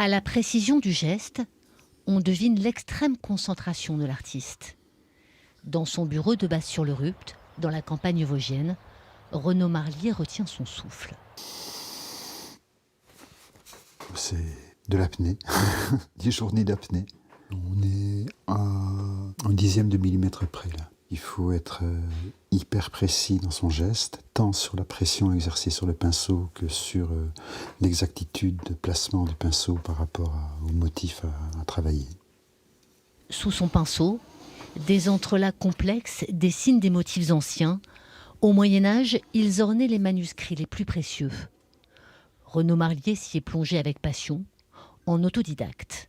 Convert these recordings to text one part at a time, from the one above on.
À la précision du geste, on devine l'extrême concentration de l'artiste. Dans son bureau de Bas-sur-le-Rupt, dans la campagne vosgienne, Renaud Marlier retient son souffle. C'est de l'apnée, 10 journées d'apnée. On est à un dixième de millimètre près là. Il faut être hyper précis dans son geste, tant sur la pression exercée sur le pinceau que sur l'exactitude de placement du pinceau par rapport au motif à travailler. Sous son pinceau, des entrelacs complexes dessinent des motifs anciens. Au Moyen-Âge, ils ornaient les manuscrits les plus précieux. Renaud Marlier s'y est plongé avec passion, en autodidacte.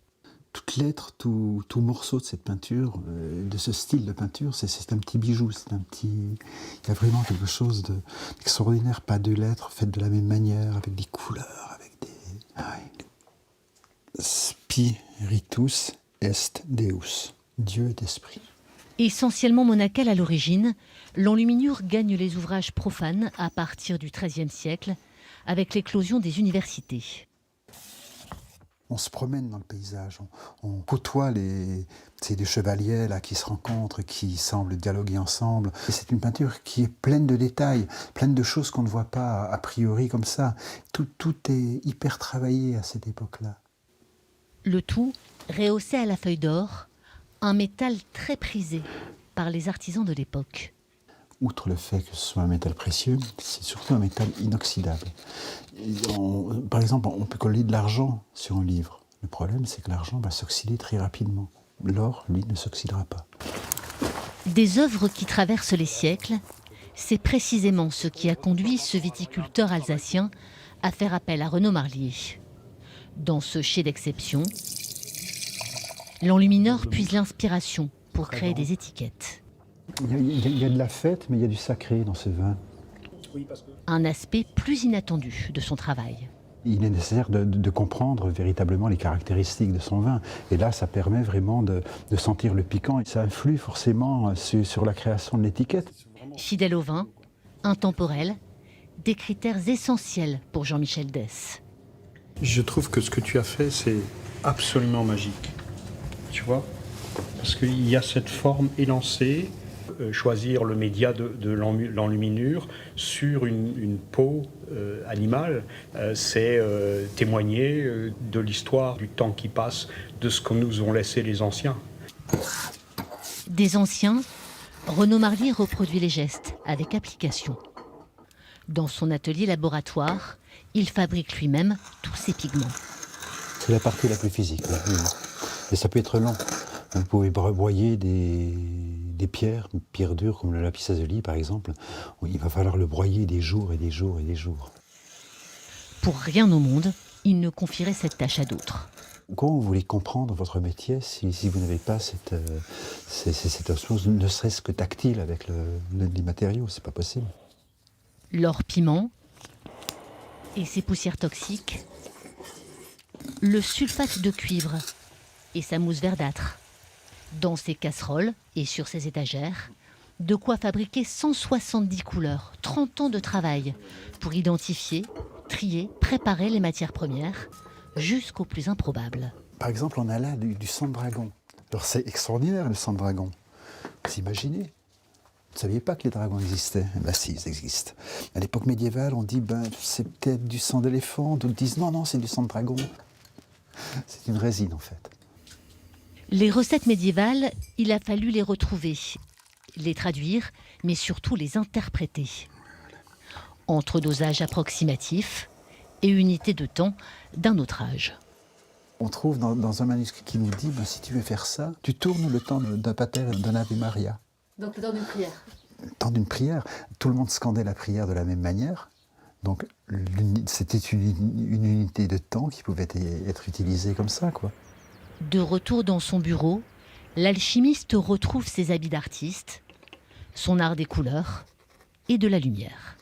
Toute lettre, tout morceau de cette peinture, de ce style de peinture, c'est un petit bijou, il y a vraiment quelque chose d'extraordinaire, pas de lettres faites de la même manière, avec des couleurs, avec des... Spiritus est Deus, Dieu est esprit. Essentiellement monacal à l'origine, l'enluminure gagne les ouvrages profanes à partir du XIIIe siècle, avec l'éclosion des universités. On se promène dans le paysage, on côtoie des chevaliers là, qui se rencontrent, qui semblent dialoguer ensemble. Et c'est une peinture qui est pleine de détails, pleine de choses qu'on ne voit pas a priori comme ça. Tout est hyper travaillé à cette époque-là. Le tout rehaussé à la feuille d'or, un métal très prisé par les artisans de l'époque. Outre le fait que ce soit un métal précieux, c'est surtout un métal inoxydable. Par exemple, on peut coller de l'argent sur un livre. Le problème, c'est que l'argent va s'oxyder très rapidement. L'or, lui, ne s'oxydera pas. Des œuvres qui traversent les siècles, c'est précisément ce qui a conduit ce viticulteur alsacien à faire appel à Renaud Marlier. Dans ce chai d'exception, l'enlumineur puise l'inspiration pour créer des étiquettes. Il y a de la fête, mais il y a du sacré dans ce vin. Un aspect plus inattendu de son travail. Il est nécessaire de comprendre véritablement les caractéristiques de son vin. Et là, ça permet vraiment de sentir le piquant. Et ça influe forcément sur la création de l'étiquette. Fidèle au vin, intemporel, des critères essentiels pour Jean-Michel Dess. Je trouve que ce que tu as fait, c'est absolument magique. Tu vois ? Parce qu'il y a cette forme élancée. Choisir le média de l'enluminure sur une peau animale, c'est témoigner de l'histoire, du temps qui passe, de ce que nous ont laissé les anciens. Des anciens, Renaud Marlier reproduit les gestes avec application. Dans son atelier laboratoire, il fabrique lui-même tous ses pigments. C'est la partie la plus physique. Oui. Et ça peut être long. Vous pouvez broyer des pierres dures comme le lapis lazuli par exemple. Il va falloir le broyer des jours et des jours et des jours. Pour rien au monde, il ne confierait cette tâche à d'autres. Comment vous voulez comprendre votre métier si vous n'avez pas cette chose, ne serait-ce que tactile avec les matériaux? C'est pas possible. L'or piment et ses poussières toxiques, le sulfate de cuivre et sa mousse verdâtre. Dans ses casseroles et sur ses étagères, de quoi fabriquer 170 couleurs, 30 ans de travail pour identifier, trier, préparer les matières premières jusqu'au plus improbable. Par exemple, on a là du sang de dragon. Alors c'est extraordinaire le sang de dragon. Vous imaginez? Vous ne saviez pas que les dragons existaient? Ben si, ils existent. À l'époque médiévale, on dit c'est peut-être du sang d'éléphant, d'autres disent non, c'est du sang de dragon. C'est une résine en fait. Les recettes médiévales, il a fallu les retrouver, les traduire, mais surtout les interpréter. Entre dosage approximatif et unité de temps d'un autre âge. On trouve dans un manuscrit qui nous dit, si tu veux faire ça, tu tournes le temps d'un pater et d'un Ave Maria. Donc le temps d'une prière. Le temps d'une prière. Tout le monde scandait la prière de la même manière. Donc c'était une unité de temps qui pouvait être utilisée comme ça, quoi. De retour dans son bureau, l'alchimiste retrouve ses habits d'artiste, son art des couleurs et de la lumière.